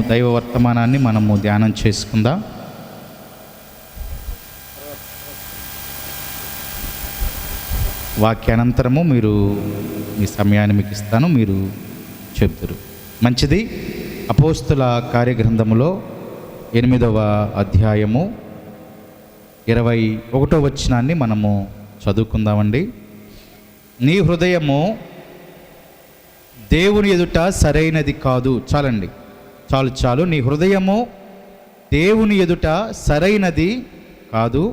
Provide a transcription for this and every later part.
దైవ వర్తమానాన్ని మనము ధ్యానం చేసుకుందాం. వాక్యానంతరము మీరు మీ సమయాన్ని మీకు ఇస్తాను, మీరు చెప్తారు. మంచిది. అపోస్తుల కార్యగ్రంథములో 8వ అధ్యాయము 21వ వచనాన్ని మనము చదువుకుందామండి. నీ హృదయము దేవుని ఎదుట సరైనది కాదు. చాలండి, చాలు. నీ హృదయము దేవుని ఎదుట సరైనది కాదు.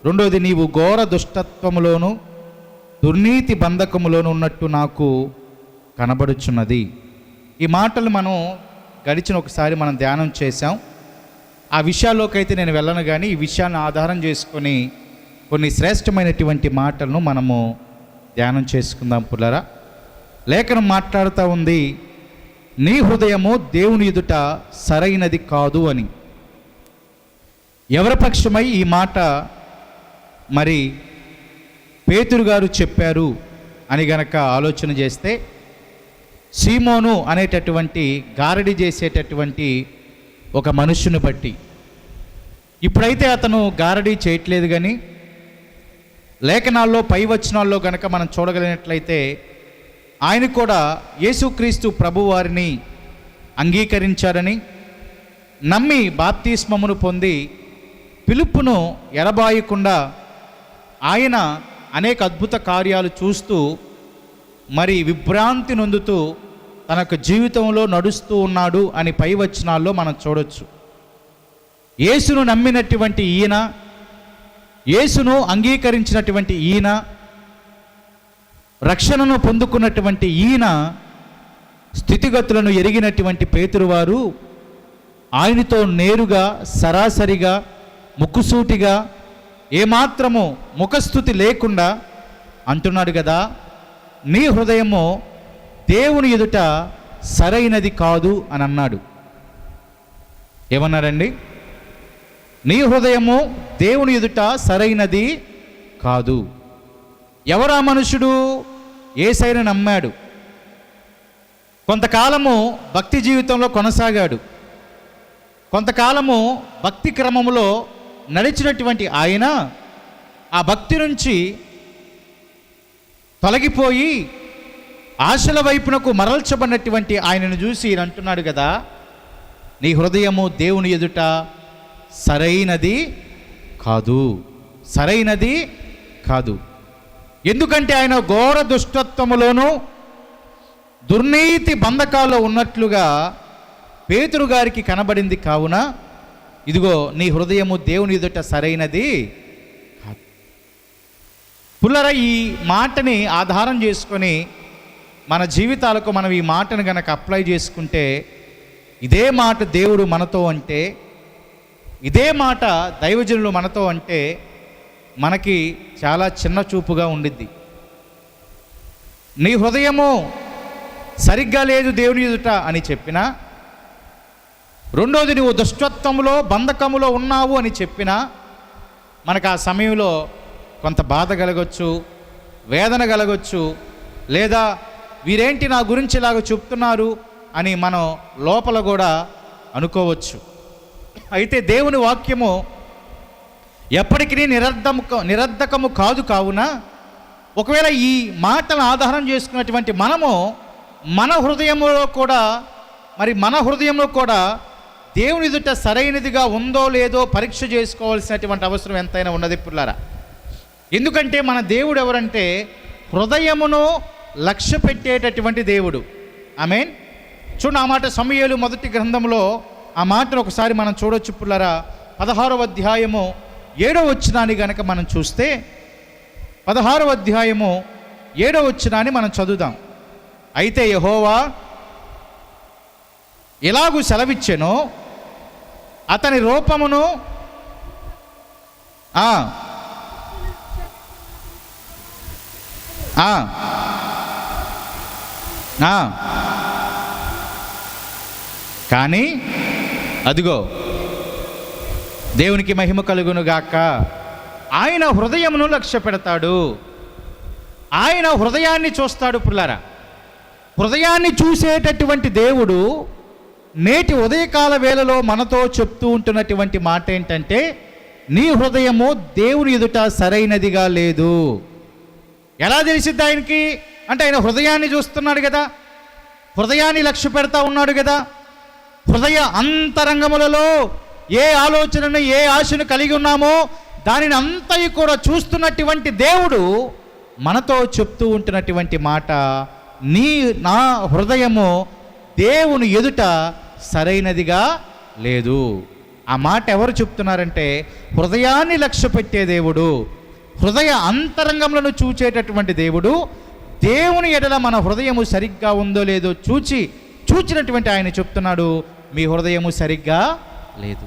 రెండోది, నీవు ఘోర దుష్టత్వములోను దుర్నీతి బంధకములోను ఉన్నట్టు నాకు కనబడుచున్నది. ఈ మాటలు మనం గడిచిన ఒకసారి మనం ధ్యానం చేశాం. ఆ విషయాల్లోకి అయితే నేను వెళ్ళను, కానీ ఈ విషయాన్ని ఆధారం చేసుకొని కొన్ని శ్రేష్టమైనటువంటి మాటలను మనము ధ్యానం చేసుకుందాం. పుల్లరా, లేఖనం మాట్లాడుతూ ఉంది, నీ హృదయము దేవుని ఎదుట సరైనది కాదు అని. ఎవరి పక్షమై ఈ మాట మరి పేతురు గారు చెప్పారు అని గనక ఆలోచన చేస్తే, సీమోను అనేటటువంటి గారడి చేసేటటువంటి ఒక మనుష్యుని బట్టి. ఇప్పుడైతే అతను గారడీ చేయట్లేదు, కానీ లేఖనాల్లో పై వచనాల్లో గనక మనం చూడగలిగినట్లయితే ఆయన కూడా యేసుక్రీస్తు ప్రభువారిని అంగీకరించారని, నమ్మి బాప్తిస్మమును పొంది పిలుపును ఎడబాయకుండా ఆయన అనేక అద్భుత కార్యాలు చూస్తూ మరి విభ్రాంతి నొందుతూ తనకు జీవితంలో నడుస్తూ ఉన్నాడు అని పై వచనాల్లో మనం చూడొచ్చు. యేసును నమ్మినటువంటి ఈయన, యేసును అంగీకరించినటువంటి ఈయన, రక్షణను పొందుకున్నటువంటి ఈయన స్థితిగతులను ఎరిగినటువంటి పేతురువారు ఆయనతో నేరుగా సరాసరిగా ముక్కుసూటిగా ఏమాత్రము ముఖస్థుతి లేకుండా అంటున్నాడు కదా, నీ హృదయము దేవుని ఎదుట సరైనది కాదు అని అన్నాడు. ఏమన్నారండి? నీ హృదయము దేవుని ఎదుట సరైనది కాదు. ఎవరా మనుషుడు? యేసయ్యను నమ్మాడు, కొంతకాలము భక్తి జీవితంలో కొనసాగాడు, కొంతకాలము భక్తి క్రమములో నడిచినటువంటి ఆయన ఆ భక్తి నుంచి తొలగిపోయి ఆశల వైపునకు మరల్చబడినటువంటి ఆయనను చూసి అంటున్నాడు కదా, నీ హృదయము దేవుని ఎదుట సరైనది కాదు, సరైనది కాదు. ఎందుకంటే ఆయన ఘోర దుష్టత్వములోను దుర్నీతి బంధకాల్లో ఉన్నట్లుగా పేతురు గారికి కనబడింది. కావున ఇదిగో నీ హృదయము దేవుని ఎదుట సరైనది కాదు. పుల్లరా, ఈ మాటని ఆధారం చేసుకొని మన జీవితాలకు మనం ఈ మాటను గనక అప్లై చేసుకుంటే, ఇదే మాట దేవుడు మనతో అంటే, ఇదే మాట దైవజనులు మనతో అంటే మనకి చాలా చిన్న చూపుగా ఉండిద్ది. నీ హృదయము సరిగ్గా లేదు దేవుని ఎదుట అని చెప్పినా, రెండోది నువ్వు దుష్టత్వములో బంధకములో ఉన్నావు అని చెప్పినా మనకు ఆ సమయంలో కొంత బాధ కలగొచ్చు, వేదన కలగొచ్చు, లేదా వీరేంటి నా గురించి ఇలాగ చెప్తున్నారు అని మనం లోపల కూడా అనుకోవచ్చు. అయితే దేవుని వాక్యము ఎప్పటికీ నిరర్ధకము కాదు. కావున ఒకవేళ ఈ మాటలను ఆధారం చేసుకున్నటువంటి మనము మన హృదయంలో కూడా దేవుని ఎదుట సరైనదిగా ఉందో లేదో పరీక్ష చేసుకోవాల్సినటువంటి అవసరం ఎంతైనా ఉన్నది పుల్లారా. ఎందుకంటే మన దేవుడు ఎవరంటే హృదయమును లక్ష్య పెట్టేటటువంటి దేవుడు. ఆమేన్. చూడండి, ఆ మాట సమూయేలు మొదటి గ్రంథంలో ఆ మాటను ఒకసారి మనం చూడొచ్చు పుల్లారా. 16వ అధ్యాయము 7వ వచనాన్ని గనక మనం చూస్తే, 16వ అధ్యాయము 7వ వచనాన్ని మనం చదువుదాం. అయితే యెహోవా ఎలాగూ సెలవిచ్చెనో అతని రూపమును కానీ అదిగో దేవునికి మహిమ కలుగును గాక, ఆయన హృదయమును లక్ష్య పెడతాడు. ఆయన హృదయాన్ని చూస్తాడు పుల్లారా. హృదయాన్ని చూసేటటువంటి దేవుడు నేటి ఉదయకాల వేళలో మనతో చెప్తూ ఉంటున్నటువంటి మాట ఏంటంటే, నీ హృదయము దేవుని ఎదుట సరైనదిగా లేదు. ఎలా తెలిసిద్ది ఆయనకి అంటే, ఆయన హృదయాన్ని చూస్తున్నాడు కదా, హృదయాన్ని లక్ష్య పెడతా ఉన్నాడు కదా. హృదయ అంతరంగములలో ఏ ఆలోచనను ఏ ఆశను కలిగి ఉన్నామో దానిని అంతయు కూడా చూస్తున్నటువంటి దేవుడు మనతో చెప్తూ ఉంటున్నటువంటి మాట, నా హృదయము దేవుని ఎదుట సరైనదిగా లేదు. ఆ మాట ఎవరు చెప్తున్నారంటే, హృదయాన్ని లక్ష్య పెట్టే దేవుడు, హృదయ అంతరంగములను చూచేటటువంటి దేవుడు, దేవుని ఎడల మన హృదయము సరిగ్గా ఉందో లేదో చూచినటువంటి ఆయన చెప్తున్నాడు, మీ హృదయము సరిగ్గా లేదు.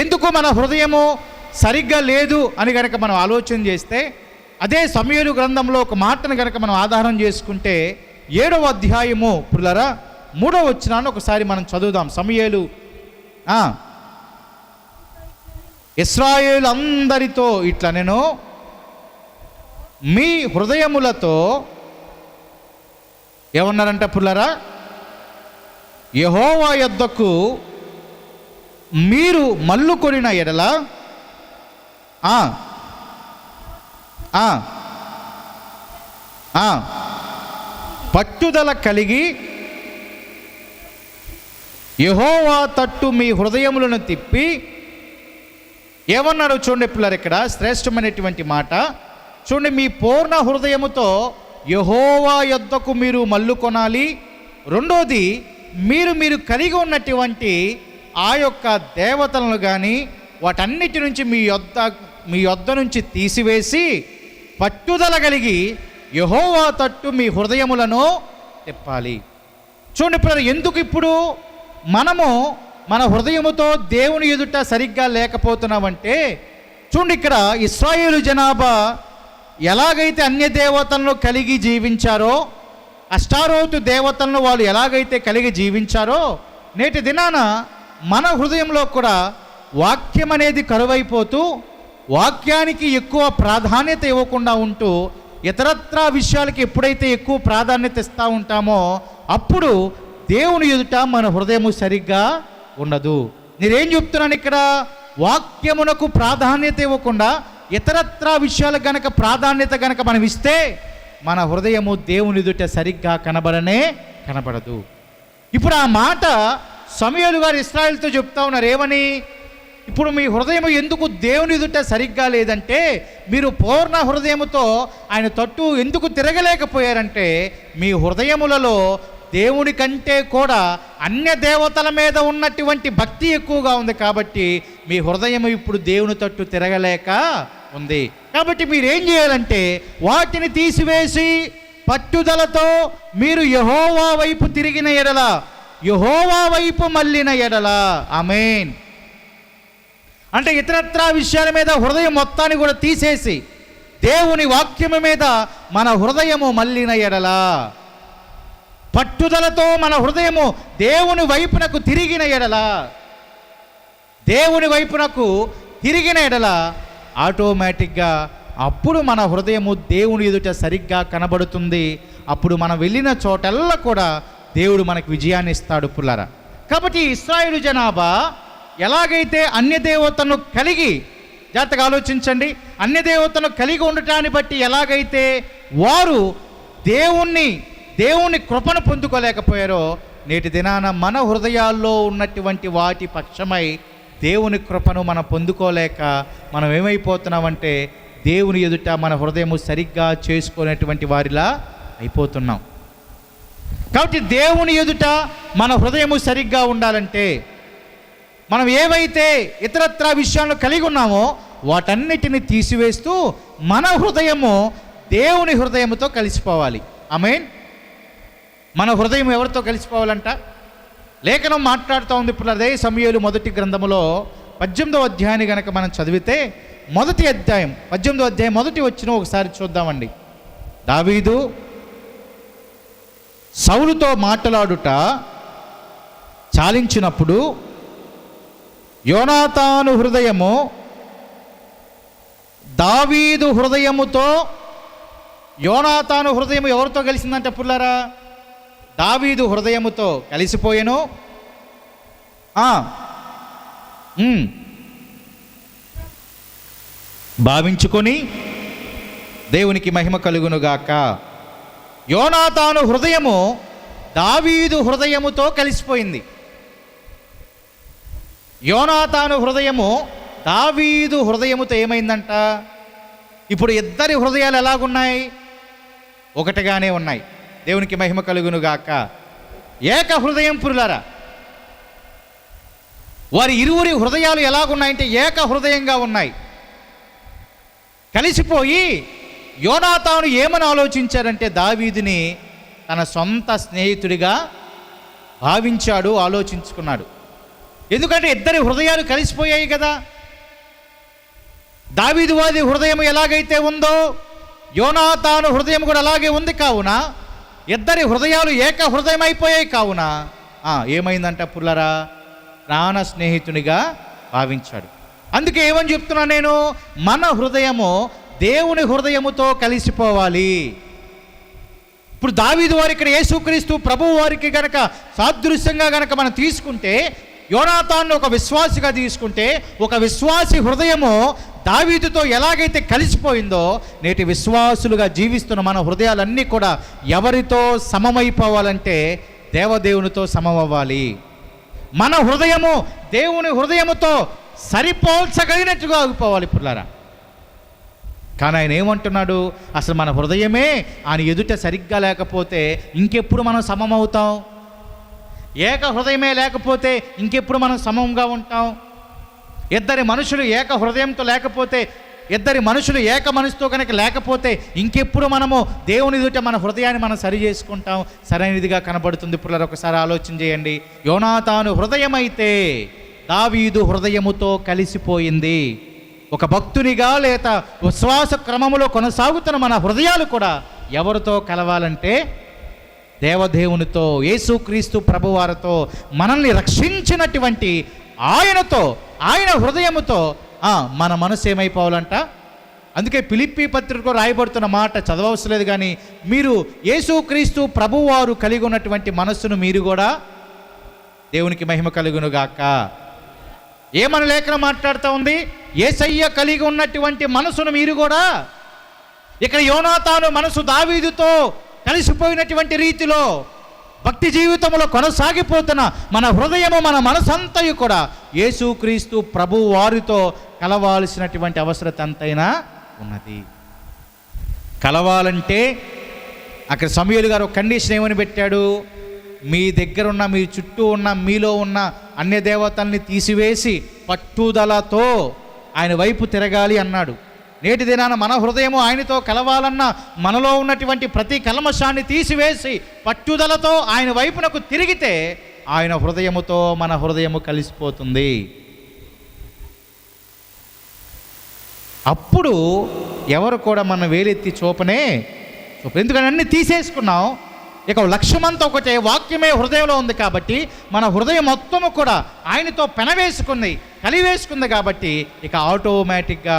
ఎందుకు మన హృదయము సరిగ్గా లేదు అని గనక మనం ఆలోచన చేస్తే, అదే సమూయేలు గ్రంథంలో ఒక మాటను గనక మనం ఆధారం చేసుకుంటే 7వ అధ్యాయము పుల్లరా 3వ వచనాన్ని ఒకసారి మనం చదువుదాం. సమూయేలు ఇశ్రాయేలు అందరితో ఇట్లా, నేను మీ హృదయములతో ఏమన్నారంట పుల్లరా, యెహోవా యొద్దకు మీరు మల్లుకొనిన ఎడల పట్టుదల కలిగి యెహోవా తట్టు మీ హృదయములను తిప్పి, ఏమన్నాడు చూడండి పిల్లలు, ఇక్కడ శ్రేష్టమైనటువంటి మాట చూడండి, మీ పూర్ణ హృదయముతో యెహోవా యొద్దకు మీరు మల్లుకొనాలి. రెండోది, మీరు కలిగి ఉన్నటువంటి ఆ యొక్క దేవతలను కానీ వాటన్నిటి నుంచి మీ యొద్ద నుంచి తీసివేసి పట్టుదల కలిగి యెహోవా తట్టు మీ హృదయములను తిప్పాలి. చూడండి ఇప్పుడు ఎందుకు ఇప్పుడు మనము మన హృదయముతో దేవుని ఎదుట సరిగ్గా లేకపోతున్నామంటే, చూడండి ఇక్కడ ఇశ్రాయేలు జనాభా ఎలాగైతే అన్య దేవతలను కలిగి జీవించారో, అష్టారోతు దేవతలను వాళ్ళు ఎలాగైతే కలిగి జీవించారో, నేటి దినాన మన హృదయంలో కూడా వాక్యం అనేది కరువైపోతూ, వాక్యానికి ఎక్కువ ప్రాధాన్యత ఇవ్వకుండా ఉంటూ, ఇతరత్రా విషయాలకి ఎప్పుడైతే ఎక్కువ ప్రాధాన్యత ఇస్తూ ఉంటామో అప్పుడు దేవుని ఎదుట మన హృదయము సరిగ్గా ఉండదు. నేనేం చెప్తున్నాను ఇక్కడ, వాక్యమునకు ప్రాధాన్యత ఇవ్వకుండా ఇతరత్రా విషయాలకు గనక ప్రాధాన్యత గనక మనం ఇస్తే మన హృదయము దేవుని ఎదుట సరిగ్గా కనబడదు. ఇప్పుడు ఆ మాట సమూయేలు గారు ఇశ్రాయేలుతో చెప్తా ఉన్నారు. ఏమని? ఇప్పుడు మీ హృదయం ఎందుకు దేవుని ఎదుట సరిగ్గా లేదంటే, మీరు పూర్ణ హృదయముతో ఆయన తట్టు ఎందుకు తిరగలేకపోయారంటే, మీ హృదయములలో దేవుని కంటే కూడా అన్య దేవతల మీద ఉన్నటువంటి భక్తి ఎక్కువగా ఉంది కాబట్టి మీ హృదయం ఇప్పుడు దేవుని తట్టు తిరగలేక ఉంది. కాబట్టి మీరేం చేయాలంటే వాటిని తీసివేసి పట్టుదలతో మీరు యెహోవా వైపు తిరిగిన ఎడల, యెహోవా వైపు మళ్ళిన ఎడల, ఆమేన్. అంటే ఇతరత్రా విషయాల మీద హృదయం మొత్తాన్ని కూడా తీసేసి దేవుని వాక్యము మీద మన హృదయము మళ్ళిన ఎడల, పట్టుదలతో మన హృదయము దేవుని వైపునకు తిరిగిన ఎడల, దేవుని వైపునకు తిరిగిన ఎడల ఆటోమేటిక్గా అప్పుడు మన హృదయము దేవుని ఎదుట సరిగ్గా కనబడుతుంది. అప్పుడు మనం వెళ్ళిన చోటల్లా కూడా దేవుడు మనకు విజయాన్ని ఇస్తాడు పుల్లారా. కాబట్టి ఇశ్రాయేలు జనాభా ఎలాగైతే అన్య దేవతను కలిగి, జాగ్రత్తగా ఆలోచించండి, అన్య దేవతను కలిగి ఉండటాన్ని బట్టి ఎలాగైతే వారు దేవుని కృపను పొందుకోలేకపోయారో, నేటి దినాన మన హృదయాల్లో ఉన్నటువంటి వాటి పక్షమై దేవుని కృపను మనం పొందుకోలేక మనం ఏమైపోతున్నామంటే దేవుని ఎదుట మన హృదయము సరిగ్గా చేసుకునేటువంటి వారిలా అయిపోతున్నాం. కాబట్టి దేవుని ఎదుట మన హృదయము సరిగ్గా ఉండాలంటే మనం ఏవైతే ఇతరత్రా విషయాలను కలిగి ఉన్నామో వాటన్నిటిని తీసివేస్తూ మన హృదయము దేవుని హృదయముతో కలిసిపోవాలి. ఆమేన్. మన హృదయం ఎవరితో కలిసిపోవాలంట? లేఖనం మాట్లాడుతూ ఉంది. ఇప్పుడు అదే సమూయేలు మొదటి గ్రంథములో 18వ అధ్యాయాన్ని కనుక మనం చదివితే, మొదటి అధ్యాయం 18వ అధ్యాయం మొదటి వచ్చిన ఒకసారి చూద్దామండి. దావీదు సౌలుతో మాట్లాడుట చాలించినప్పుడు యోనాతాను హృదయము దావీదు హృదయముతో, యోనాతాను హృదయం ఎవరితో కలిసిందంటే పుల్లారా? దావీదు హృదయముతో కలిసిపోయెను. భావించుకొని దేవునికి మహిమ కలుగునుగాక. యోనాతాను హృదయము దావీదు హృదయముతో కలిసిపోయింది. యోనాతాను హృదయము దావీదు హృదయముతో ఏమైందంట? ఇప్పుడు ఇద్దరి హృదయాలు ఎలాగున్నాయి? ఒకటిగానే ఉన్నాయి. దేవునికి మహిమ కలుగునుగాక. ఏక హృదయం పురులారా. వారి ఇరువురి హృదయాలు ఎలాగున్నాయంటే ఏక హృదయంగా ఉన్నాయి. కలిసిపోయి యోనాతాను ఏమని ఆలోచించారంటే దావీదుని తన సొంత స్నేహితుడిగా భావించాడు, ఆలోచించుకున్నాడు. ఎందుకంటే ఇద్దరి హృదయాలు కలిసిపోయాయి కదా. దావీదు వారి హృదయం ఎలాగైతే ఉందో యోనాతాను హృదయం కూడా అలాగే ఉంది. కావున ఇద్దరి హృదయాలు ఏక హృదయం అయిపోయాయి. కావున ఏమైందంట పుల్లరా? ప్రాణ స్నేహితునిగా భావించాడు. అందుకే ఏమని చెప్తున్నా నేను, మన హృదయము దేవుని హృదయముతో కలిసిపోవాలి. ఇప్పుడు దావీదు వారి ఇక్కడ యేసుక్రీస్తు ప్రభువు వారికి గనక సాదృశ్యంగా గనక మనం తీసుకుంటే, యోనాతాను ఒక విశ్వాసిగా తీసుకుంటే, ఒక విశ్వాసి హృదయము దావీదుతో ఎలాగైతే కలిసిపోయిందో, నేటి విశ్వాసులుగా జీవిస్తున్న మన హృదయాలన్నీ కూడా ఎవరితో సమమైపోవాలంటే దేవదేవునితో సమమవ్వాలి. మన హృదయము దేవుని హృదయముతో సరిపోల్చగలిగినట్టుగా ఆగిపోవాలి పుల్లారా. కానీ ఆయన ఏమంటున్నాడు? అసలు మన హృదయమే ఆయన ఎదుట సరిగ్గా లేకపోతే ఇంకెప్పుడు మనం సమమవుతాం? ఏక హృదయమే లేకపోతే ఇంకెప్పుడు మనం సమంగా ఉంటాం? ఇద్దరి మనుషులు ఏక హృదయంతో లేకపోతే, ఇద్దరి మనుషులు ఏక మనసుతో కనుక లేకపోతే ఇంకెప్పుడు మనము దేవుని ఎదుట మన హృదయాన్ని మనం సరి చేసుకుంటాం? సరైనదిగా కనబడుతుంది. ఇప్పుడు ఒకసారి ఆలోచన చేయండి. యోనాతాను హృదయం అయితే దావీదు హృదయముతో కలిసిపోయింది. ఒక భక్తునిగా లేదా విశ్వాస క్రమములో కొనసాగుతున్న మన హృదయాలు కూడా ఎవరితో కలవాలంటే దేవదేవునితో, యేసుక్రీస్తు ప్రభువారితో, మనల్ని రక్షించినటువంటి ఆయనతో, ఆయన హృదయముతో మన మనసు ఏమైపోవాలంట? అందుకే ఫిలిప్పీ పత్రికలో రాయబడుతున్న మాట చదవవసరం లేదు, కానీ మీరు యేసుక్రీస్తు ప్రభువారు కలిగి ఉన్నటువంటి మనస్సును మీరు కూడా, దేవునికి మహిమ కలుగునుగాక. ఏమని లేఖనం మాట్లాడుతూ ఉంది? యేసయ్య కలిగి ఉన్నటువంటి మనసును మీరు కూడా. ఇక్కడ యోనాతాను మనసు దావీదుతో కలిసిపోయినటువంటి రీతిలో భక్తి జీవితంలో కొనసాగిపోతున్న మన హృదయము, మన మనసంతయు కూడా యేసుక్రీస్తు ప్రభు వారితో కలవాల్సినటువంటి అవసరత ఎంతైనా ఉన్నది. కలవాలంటే అక్కడ సమూయేలు గారు ఒక కండిషన్ ఏమని పెట్టాడు? మీ దగ్గర ఉన్న, మీ చుట్టూ ఉన్న, మీలో ఉన్న అన్య దేవతల్ని తీసివేసి పట్టుదలతో ఆయన వైపు తిరగాలి అన్నాడు. నేటి దినాన మన హృదయము ఆయనతో కలవాలన్న మనలో ఉన్నటువంటి ప్రతి కల్మషాన్ని తీసివేసి పట్టుదలతో ఆయన వైపునకు తిరిగితే ఆయన హృదయముతో మన హృదయము కలిసిపోతుంది. అప్పుడు ఎవరు కూడా మన వేలెత్తి చూపనే ఎందుకంటే అన్నీ తీసేసుకున్నాం. ఇక లక్ష్యమంతా ఒకటే, వాక్యమే హృదయంలో ఉంది కాబట్టి మన హృదయం మొత్తము కూడా ఆయనతో పెనవేసుకుంది, కలివేసుకుంది. కాబట్టి ఇక ఆటోమేటిక్గా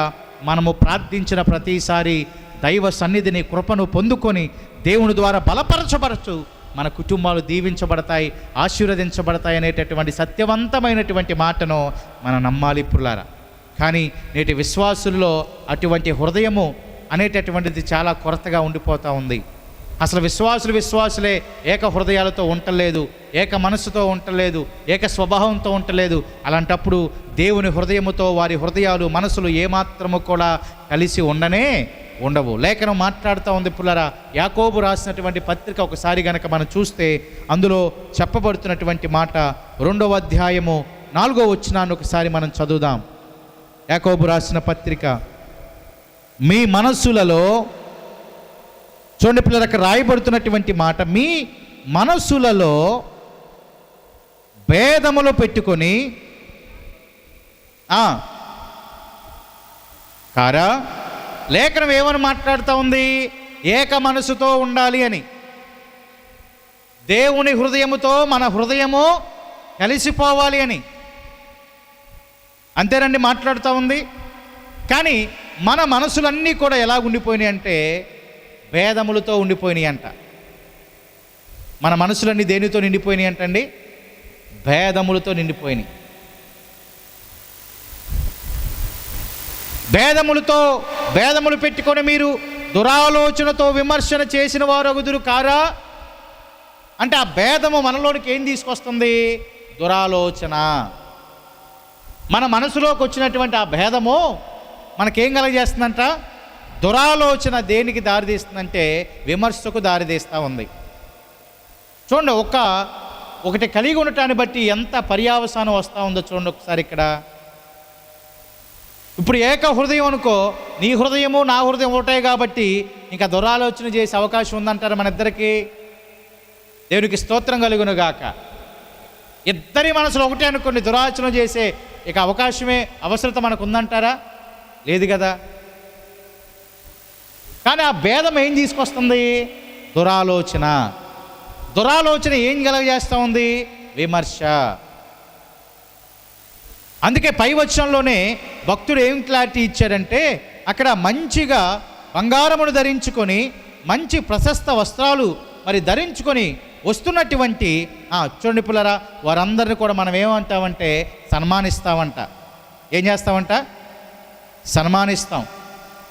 మనము ప్రార్థించిన ప్రతిసారి దైవ సన్నిధిని, కృపను పొందుకొని దేవుని ద్వారా బలపరచబరచు మన కుటుంబాలు దీవించబడతాయి, ఆశీర్వదించబడతాయి అనేటటువంటి సత్యవంతమైనటువంటి మాటను మనం నమ్మాలి పుల్లారా. కానీ నేటి విశ్వాసుల్లో అటువంటి హృదయము అనేటటువంటిది చాలా కొరతగా ఉండిపోతూ ఉంది. అసలు విశ్వాసులే ఏక హృదయాలతో ఉండలేదు, ఏక మనస్సుతో ఉండలేదు, ఏక స్వభావంతో ఉండలేదు. అలాంటప్పుడు దేవుని హృదయముతో వారి హృదయాలు, మనసులు ఏమాత్రము కూడా కలిసి ఉండవు. లేఖనం మాట్లాడుతూ ఉంది పుల్లరా. యాకోబు రాసినటువంటి పత్రిక ఒకసారి గనక మనం చూస్తే అందులో చెప్పబడుతున్నటువంటి మాట 2వ అధ్యాయము 4వ వచనాన్ని ఒకసారి మనం చదువుదాం. యాకోబు రాసిన పత్రిక, మీ మనస్సులలో, చూడండి పిల్లలకు రాయబడుతున్నటువంటి మాట, మీ మనస్సులలో భేదములు పెట్టుకొని కారా. లేఖనం ఏమని మాట్లాడుతూ ఉంది? ఏక మనసుతో ఉండాలి అని. దేవుని హృదయముతో మన హృదయము కలిసిపోవాలి అని, అంతేనండి మాట్లాడుతూ ఉంది. కానీ మన మనసులన్నీ కూడా ఎలా ఉండిపోయినాయి అంటే భేదములతో ఉండిపోయినాయి అంట. మన మనసులన్నీ దేనితో నిండిపోయినాయి అంటండి? భేదములతో నిండిపోయినాయి. భేదములు పెట్టుకొని మీరు దురాలోచనతో విమర్శన చేసిన వారు అగుదురు కారా అంటే, ఆ భేదము మనలోనికి ఏం తీసుకొస్తుంది? దురాలోచన. మన మనసులోకి వచ్చినటువంటి ఆ భేదము మనకేం కలగజేస్తుందంట? దురాలోచన. దేనికి దారితీస్తుందంటే విమర్శకు దారితీస్తూ ఉంది. చూడండి, ఒకటి కలిగి ఉండటాన్ని బట్టి ఎంత పర్యావసానం వస్తూ ఉందో చూడండి ఒకసారి ఇక్కడ. ఇప్పుడు ఏక హృదయం అనుకో, నీ హృదయము నా హృదయం ఒకటే కాబట్టి ఇంకా దురాలోచన చేసే అవకాశం ఉందంటారు మన ఇద్దరికి. దేవునికి స్తోత్రం కలుగును గాక. ఇద్దరి మనసులో ఒకటే అనుకోండి, దురాలోచన చేసే ఇక అవకాశమే అవసరత మనకు ఉందంటారా? లేదు కదా. కానీ ఆ భేదం ఏం తీసుకొస్తుంది? దురాలోచన. దురాలోచన ఏం కలగజేస్తూ ఉంది? విమర్శ. అందుకే పై వచనంలోనే భక్తుడు ఏం క్లారిటీ ఇచ్చాడంటే, అక్కడ మంచిగా బంగారమును ధరించుకొని మంచి ప్రశస్త వస్త్రాలు మరి ధరించుకొని వస్తున్నటువంటి చూడండి పిల్లరా, వారందరిని కూడా మనం ఏమంటామంటే సన్మానిస్తామంట. ఏం చేస్తామంట? సన్మానిస్తాం.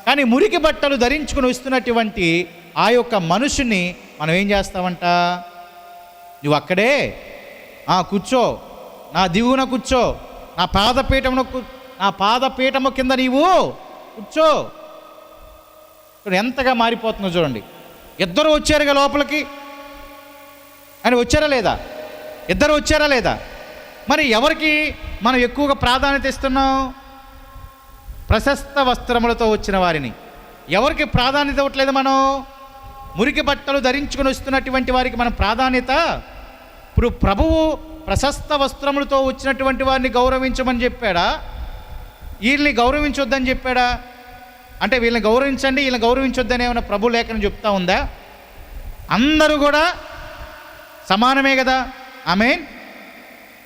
కానీ మురికి బట్టలు ధరించుకొని వస్తున్నటువంటి ఆ యొక్క మనుషుని మనం ఏం చేస్తామంట? నువ్వు అక్కడే కూర్చో, నా దిగువన కూర్చో, నా పాదపీఠము కింద నీవు కూర్చో. ఎంతగా మారిపోతుందో చూడండి. ఇద్దరు వచ్చారుగా లోపలికి, అని వచ్చారా లేదా? ఇద్దరు వచ్చారా లేదా? మరి ఎవరికి మనం ఎక్కువగా ప్రాధాన్యత ఇస్తున్నాం? ప్రశస్త వస్త్రములతో వచ్చిన వారిని. ఎవరికి ప్రాధాన్యత ఇవ్వట్లేదు మనం? మురికి బట్టలు ధరించుకొని వస్తున్నటువంటి వారికి మనం ప్రాధాన్యత. ఇప్పుడు ప్రభువు ప్రశస్త వస్త్రములతో వచ్చినటువంటి వారిని గౌరవించమని చెప్పాడా? వీళ్ళని గౌరవించొద్దని చెప్పాడా? అంటే వీళ్ళని గౌరవించండి, వీళ్ళని గౌరవించొద్దని ఏమైనా ప్రభు లేఖనం చెప్తా ఉందా? అందరూ కూడా సమానమే కదా. ఆమేన్.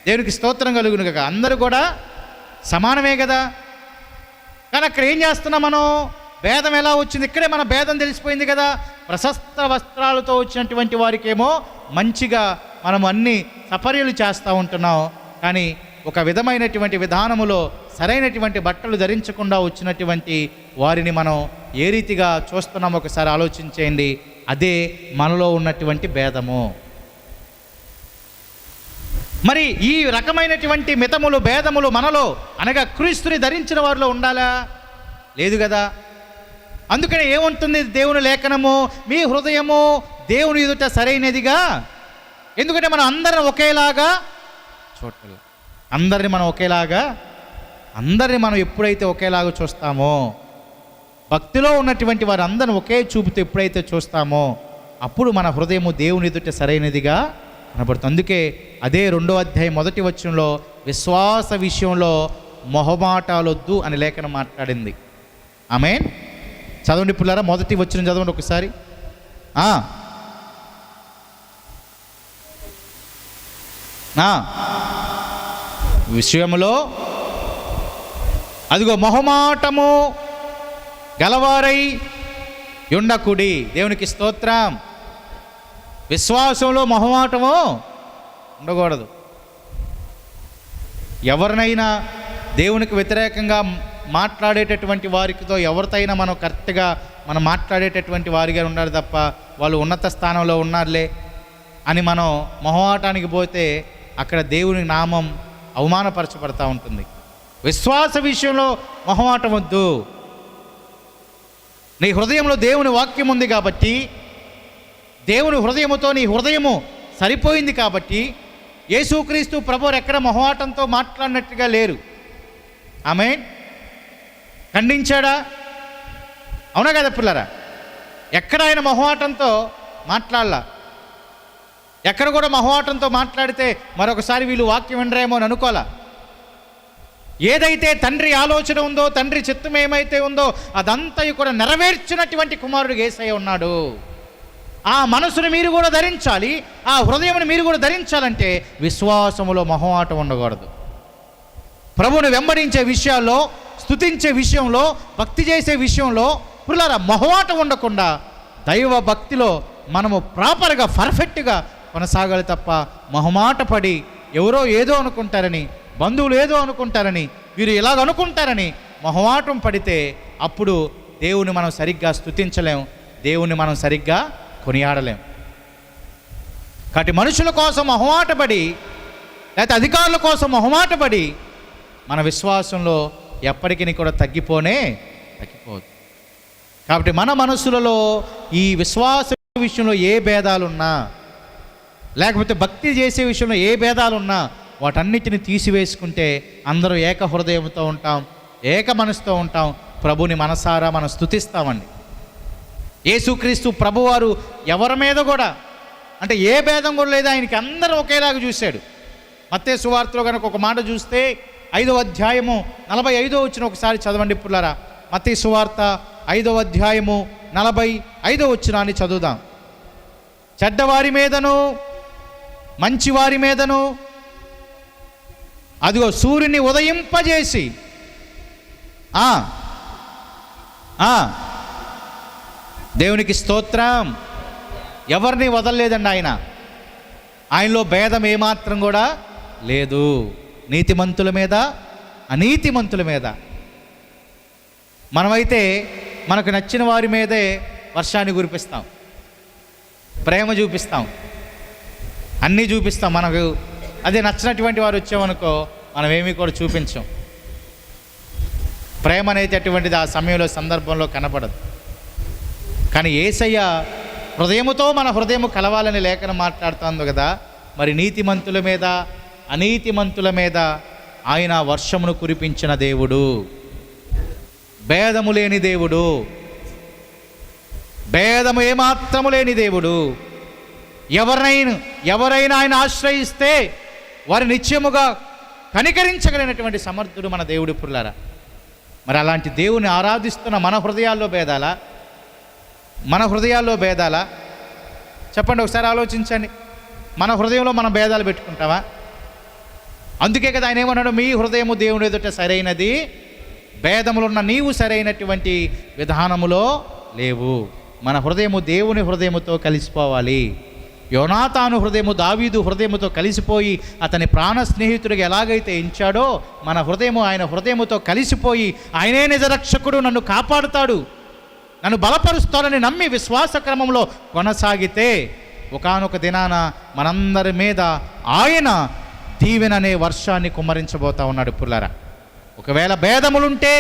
దేవునికి స్తోత్రం కలుగును గాక. అందరూ కూడా సమానమే కదా. కానీ అక్కడ ఏం చేస్తున్నాం మనం? భేదం ఎలా వచ్చింది? ఇక్కడే మన భేదం తెలిసిపోయింది కదా. ప్రశస్త వస్త్రాలతో వచ్చినటువంటి వారికేమో మంచిగా మనం అన్ని సపర్యలు చేస్తూ ఉంటున్నాం. కానీ ఒక విధమైనటువంటి విధానములో సరైనటువంటి బట్టలు ధరించకుండా వచ్చినటువంటి వారిని మనం ఏ రీతిగా చూస్తున్నాం ఒకసారి ఆలోచించేయండి. అదే మనలో ఉన్నటువంటి భేదము. మరి ఈ రకమైనటువంటి మితములు, భేదములు మనలో అనగా క్రీస్తుని ధరించిన వారిలో ఉండాలా? లేదు కదా. అందుకనే ఏముంటుంది దేవుని లేఖనము? మీ హృదయము దేవుని ఎదుట సరైనదిగా. ఎందుకంటే మనం అందరం ఒకేలాగా చూడాలి. అందరిని మనం ఎప్పుడైతే ఒకేలాగా చూస్తామో, భక్తిలో ఉన్నటువంటి వారు అందరం ఒకే చూపుతో ఎప్పుడైతే చూస్తామో, అప్పుడు మన హృదయము దేవుని ఎదుట సరైనదిగా కనబడుతుంది. అందుకే అదే 2వ అధ్యాయం 1వ వచనంలో విశ్వాస విషయంలో మొహమాటాలొద్దు అని లేఖనం మాట్లాడింది. ఆమేన్. చదవండి పిల్లరా, 1వ వచనం చదవండి ఒకసారి. విషయంలో అదిగో మొహమాటము గలవారై ఉండకుడి. దేవునికి స్తోత్రం. విశ్వాసంలో మొహమాటము ఉండకూడదు. ఎవరినైనా దేవునికి వ్యతిరేకంగా మాట్లాడేటటువంటి వారితో ఎవరితోనైనా మనం కరెక్ట్గా మనం మాట్లాడేటటువంటి వారిగా ఉండాలి తప్ప, వాళ్ళు ఉన్నత స్థానంలో ఉన్నారులే అని మనం మొహమాటానికి పోతే అక్కడ దేవుని నామం అవమానపరచబడతా ఉంటుంది. విశ్వాస విషయంలో మొహమాటం వద్దు. నీ హృదయంలో దేవుని వాక్యం ఉంది కాబట్టి, దేవుని హృదయముతో నీ హృదయము సరిపోయింది కాబట్టి, యేసుక్రీస్తు ప్రభువు ఎక్కడ మొహమాటంతో మాట్లాడినట్టుగా లేరు. ఆమేన్. ఖండించాడా? అవునా కదా పిల్లరా? ఎక్కడ ఆయన మొహమాటంతో మాట్లాడలా. ఎక్కడ కూడా మొహమాటంతో మాట్లాడితే మరొకసారి వీళ్ళు వాక్యం వినరేమో అని అనుకోవాలా. ఏదైతే తండ్రి ఆలోచన ఉందో, తండ్రి చిత్తం ఏమైతే ఉందో అదంతా కూడా నెరవేర్చినటువంటి కుమారుడు యేసయ్య ఉన్నాడు. ఆ మనసును మీరు కూడా ధరించాలి, ఆ హృదయమును మీరు కూడా ధరించాలంటే విశ్వాసములో మొహమాటం ఉండకూడదు. ప్రభువుని వెంబడించే విషయాల్లో, స్తుతించే విషయంలో, భక్తి చేసే విషయంలో పిల్లల మొహమాటం ఉండకుండా దైవ భక్తిలో మనము ప్రాపర్గా పర్ఫెక్ట్గా కొనసాగాలి తప్ప మొహమాట పడి ఎవరో ఏదో అనుకుంటారని, బంధువులు ఏదో అనుకుంటారని, వీరు ఇలాగ అనుకుంటారని మొహమాటం పడితే అప్పుడు దేవుని మనం సరిగ్గా స్తుతించలేం, దేవుని మనం సరిగ్గా కొనియాడలేం. కాబట్టి మనుషుల కోసం మొహమాటపడి లేకపోతే అధికారుల కోసం మొహమాటపడి మన విశ్వాసంలో ఎప్పటికీ కూడా తగ్గిపోదు. కాబట్టి మన మనసులలో ఈ విశ్వాస విషయంలో ఏ భేదాలున్నా, లేకపోతే భక్తి చేసే విషయంలో ఏ భేదాలున్నా వాటన్నిటిని తీసివేసుకుంటే అందరూ ఏక హృదయంతో ఉంటాం, ఏక మనసుతో ఉంటాం. ప్రభుని మనసారా మనం స్తుతిస్తామండి. యేసుక్రీస్తు ప్రభువారు ఎవరి మీద కూడా అంటే ఏ భేదం కూడా లేదు, ఆయనకి అందరూ ఒకేలాగా చూశాడు. మత్తయి సువార్తలో కనుక ఒక మాట చూస్తే 5వ అధ్యాయము 45వ వచనం ఒకసారి చదవండి పుల్లారా. మత్తయి సువార్త 5వ అధ్యాయము 45వ వచనాన్ని చదువుదాం. చెడ్డవారి మీదను మంచివారి మీదను అదిగో సూర్యుని ఉదయింపజేసి దేవునికి స్తోత్రం, ఎవరిని వదలలేదండి ఆయన. ఆయనలో భేదం ఏమాత్రం కూడా లేదు. నీతిమంతుల మీద అనీతిమంతుల మీద. మనమైతే మనకు నచ్చిన వారి మీదే వర్షాన్ని కురిపిస్తాం, ప్రేమ చూపిస్తాం, అన్నీ చూపిస్తాం. మనకు అదే నచ్చినటువంటి వారు వచ్చామనుకో మనం ఏమీ కూడా చూపించాం. ప్రేమ అనేటటువంటిది ఆ సమయంలో సందర్భంలో కనపడదు. కానీ యేసయ్య హృదయముతో మన హృదయము కలవాలని లేఖనం మాట్లాడుతుంది కదా. మరి నీతిమంతుల మీద అనీతిమంతుల మీద ఆయన వర్షమును కురిపించిన దేవుడు, భేదము లేని దేవుడు, భేదము ఏమాత్రము లేని దేవుడు. ఎవరైనా ఆయన ఆశ్రయిస్తే వారి నిత్యముగా కనికరించగలిగినటువంటి సమర్థుడు మన దేవుడి పుల్లారా. మరి అలాంటి దేవుని ఆరాధిస్తున్న మన హృదయాల్లో భేదాలా? మన హృదయాల్లో భేదాలా? చెప్పండి, ఒకసారి ఆలోచించండి. మన హృదయంలో మనం భేదాలు పెట్టుకుంటామా? అందుకే కదా ఆయన ఏమన్నాడు, మీ హృదయము దేవుని ఎదుట సరైనది, భేదములున్న నీవు సరైనటువంటి విధానములో లేవు. మన హృదయము దేవుని హృదయముతో కలిసిపోవాలి. యోనాతాను హృదయము దావీదు హృదయముతో కలిసిపోయి అతని ప్రాణ స్నేహితుడిగా ఎలాగైతే ఎంచాడో మన హృదయము ఆయన హృదయముతో కలిసిపోయి ఆయనే నిజరక్షకుడు, నన్ను కాపాడుతాడు, నన్ను బలపరుస్తాడని నమ్మి విశ్వాస క్రమంలో కొనసాగితే ఒకానొక దినాన మనందరి మీద ఆయన దీవెన అనే వర్షాన్ని కుమ్మరించబోతా ఉన్నాడు పుల్లారా. ఒకవేళ భేదములుంటే,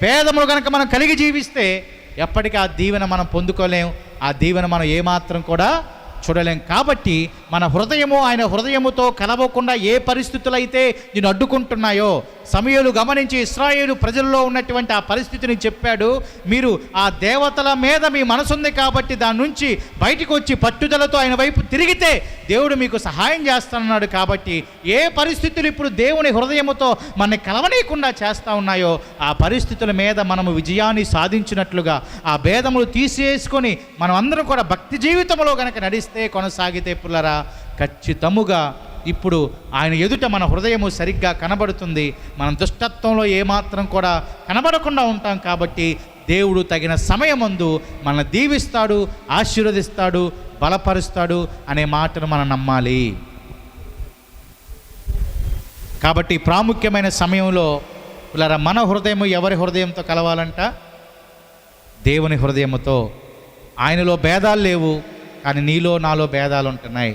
భేదములు కనుక మనం కలిగి జీవిస్తే ఎప్పటికీ ఆ దీవెన మనం పొందుకోలేం, ఆ దీవెన మనం ఏమాత్రం కూడా చూడలేం. కాబట్టి మన హృదయము ఆయన హృదయముతో కలవకుండా ఏ పరిస్థితులు అయితే నేను అడ్డుకుంటున్నాయో సమూయేలు గమనించి ఇశ్రాయేలు ప్రజల్లో ఉన్నటువంటి ఆ పరిస్థితిని చెప్పాడు. మీరు ఆ దేవతల మీద మీ మనసుంది కాబట్టి దాని నుంచి బయటకు వచ్చి పట్టుదలతో ఆయన వైపు తిరిగితే దేవుడు మీకు సహాయం చేస్తానన్నాడు. కాబట్టి ఏ పరిస్థితులు ఇప్పుడు దేవుని హృదయముతో మనని కలవనీయకుండా చేస్తూ ఉన్నాయో ఆ పరిస్థితుల మీద మనము విజయాన్ని సాధించినట్లుగా ఆ భేదములు తీసేసుకొని మనం అందరం కూడా భక్తి జీవితంలో కనుక నడిస్తే, కొనసాగితే పుల్లరా, ఖచ్చితముగా ఇప్పుడు ఆయన ఎదుట మన హృదయము సరిగ్గా కనబడుతుంది. మనం దుష్టత్వంలో ఏమాత్రం కూడా కనబడకుండా ఉంటాం. కాబట్టి దేవుడు తగిన సమయమందు మనల్ని దీవిస్తాడు, ఆశీర్వదిస్తాడు, బలపరుస్తాడు అనే మాటను మనం నమ్మాలి. కాబట్టి ప్రాముఖ్యమైన సమయంలో పిల్లరా మన హృదయము ఎవరి హృదయంతో కలవాలంట? దేవుని హృదయముతో. ఆయనలో భేదాలు లేవు, కానీ నీలో నాలో భేదాలు ఉంటున్నాయి.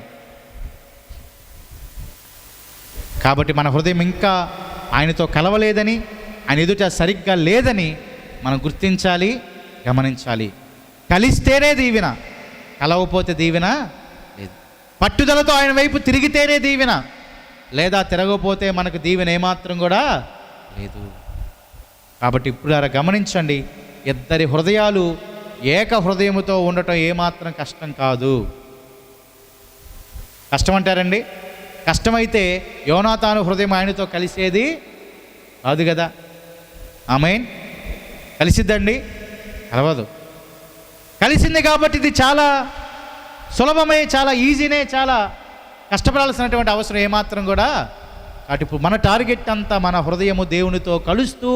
కాబట్టి మన హృదయం ఇంకా ఆయనతో కలవలేదని, ఆయన ఎదుట సరిగ్గా లేదని మనం గుర్తించాలి, గమనించాలి. కలిస్తేనే దీవెన, కలవపోతే దీవెన లేదు. పట్టుదలతో ఆయన వైపు తిరిగితేనే దీవెన, లేదా తిరగకపోతే మనకు దీవెన ఏమాత్రం కూడా లేదు. కాబట్టి ఇప్పుడు గమనించండి, ఇద్దరి హృదయాలు ఏక హృదయముతో ఉండటం ఏమాత్రం కష్టం కాదు. కష్టం అంటారండి? కష్టమైతే యోనాతాను హృదయం ఆయనతో కలిసేది కాదు కదా. ఆమేన్. కలిసిద్దండి? కలవదు. కలిసింది కాబట్టి ఇది చాలా సులభమే, చాలా ఈజీనే, చాలా కష్టపడాల్సినటువంటి అవసరం ఏమాత్రం కూడా. కాబట్టి ఇప్పుడు మన టార్గెట్ అంతా మన హృదయము దేవునితో కలుస్తూ,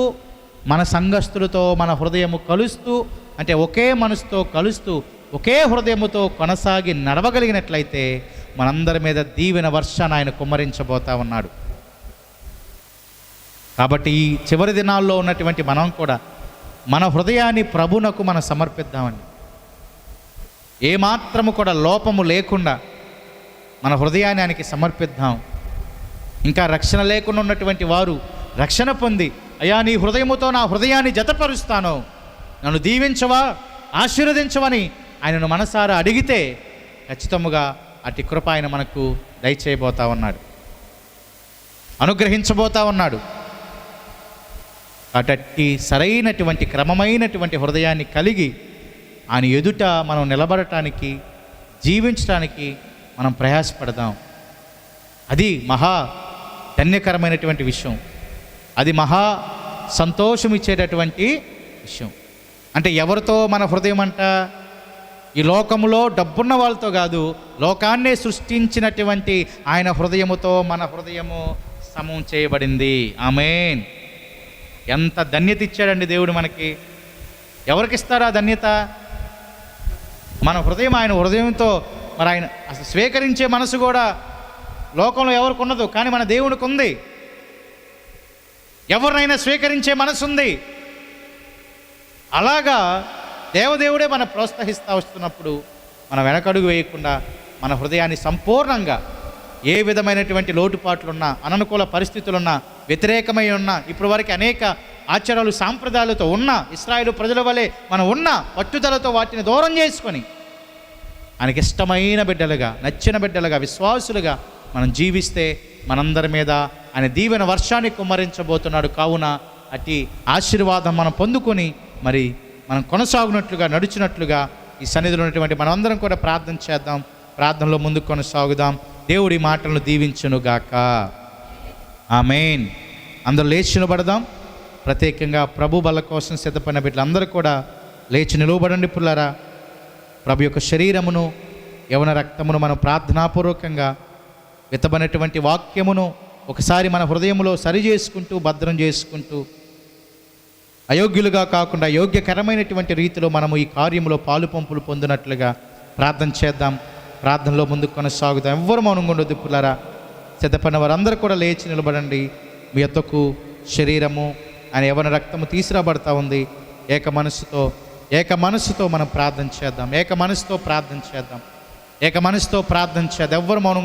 మన సంఘస్థులతో మన హృదయము కలుస్తూ, అంటే ఒకే మనసుతో కలుస్తూ ఒకే హృదయముతో కొనసాగి నడవగలిగినట్లయితే మనందరి మీద దీవెన వర్షాన్ని ఆయన కుమ్మరించబోతా ఉన్నాడు. కాబట్టి ఈ చివరి దినాల్లో ఉన్నటువంటి మనం కూడా మన హృదయాన్ని ప్రభునకు మనం సమర్పిద్దామండి. ఏమాత్రము కూడా లోపము లేకుండా మన హృదయాన్ని ఆయనకి సమర్పిద్దాం. ఇంకా రక్షణ లేకుండా ఉన్నటువంటి వారు రక్షణ పొంది, అయ్యా నీ హృదయముతో నా హృదయాన్ని జతపరుస్తాను, నన్ను దీవించవా, ఆశీర్వదించవని ఆయనను మనసారా అడిగితే ఖచ్చితముగా అట్టి కృప ఆయన మనకు దయచేయబోతా ఉన్నాడు, అనుగ్రహించబోతా ఉన్నాడు. అట్టి సరైనటువంటి క్రమమైనటువంటి హృదయాన్ని కలిగి ఆయన ఎదుట మనం నిలబడటానికి, జీవించడానికి మనం ప్రయాసపడదాం. అది మహా ధన్యకరమైనటువంటి విషయం, అది మహా సంతోషం ఇచ్చేటటువంటి విషయం. అంటే ఎవరితో మన హృదయం అంట? ఈ లోకములో డబ్బున్న వాళ్ళతో కాదు, లోకాన్నే సృష్టించినటువంటి ఆయన హృదయముతో మన హృదయము సమం చేయబడింది. ఆమేన్. ఎంత ధన్యత ఇచ్చాడండి దేవుడు మనకి. ఎవరికి ఇస్తారా ధన్యత? మన హృదయం ఆయన హృదయంతో మరి ఆయన అసలు స్వీకరించే మనసు కూడా లోకంలో ఎవరికి ఉండదు, కానీ మన దేవునికి ఉంది. ఎవరినైనా స్వీకరించే మనసు ఉంది. అలాగా దేవదేవుడే మనం ప్రోత్సహిస్తూ వస్తున్నప్పుడు మనం వెనకడుగు వేయకుండా మన హృదయాన్ని సంపూర్ణంగా ఏ విధమైనటువంటి లోటుపాట్లున్నా, అననుకూల పరిస్థితులున్నా, వ్యతిరేకమై ఉన్నా, ఇప్పుడు వరకు అనేక ఆచారాలు సాంప్రదాయాలతో ఉన్న ఇశ్రాయేలు ప్రజల వలె మనం ఉన్న పట్టుదలతో వాటిని దూరం చేసుకొని ఆయనకి ఇష్టమైన బిడ్డలుగా, నచ్చిన బిడ్డలుగా, విశ్వాసులుగా మనం జీవిస్తే మనందరి మీద ఆయన దీవెన వర్షాన్ని కుమ్మరించబోతున్నాడు. కావున అట్టి ఆశీర్వాదం మనం పొందుకొని మరి మనం కొనసాగునట్లుగా, నడిచినట్లుగా ఈ సన్నిధిలో ఉన్నటువంటి మనమందరం కూడా ప్రార్థన చేద్దాం. ప్రార్థనలో ముందుకు కొనసాగుదాం. దేవుడి మాటలను దీవించునుగాక. ఆమేన్. అందరూ లేచి నిలబడదాం. ప్రత్యేకంగా ప్రభు బల కోసం సిద్ధపడిన బిడ్డలందరూ కూడా లేచి నిలవబడండి. పుల్లారా, ప్రభు యొక్క శరీరమును, యవన రక్తమును మనం ప్రార్థనాపూర్వకంగా విత్తబడినటువంటి వాక్యమును ఒకసారి మన హృదయంలో సరి చేసుకుంటూ, భద్రం చేసుకుంటూ, అయోగ్యులుగా కాకుండా యోగ్యకరమైనటువంటి రీతిలో మనము ఈ కార్యములో పాలు పంపులు పొందినట్లుగా ప్రార్థన చేద్దాం. ప్రార్థనలో ముందుకు కొనసాగుదాం. ఎవ్వరు మౌనంగా ఉండొద్దు పుల్లారా. సిద్ధపడిన వారందరూ కూడా లేచి నిలబడండి. మీ యొద్దకు శరీరము ఆయన యవన రక్తము తీసుకురాబడతా ఉంది. ఏక మనసుతో మనం ప్రార్థన చేద్దాం. ఏక మనసుతో ప్రార్థన చేద్దాం. ఎవ్వరు మౌనంగా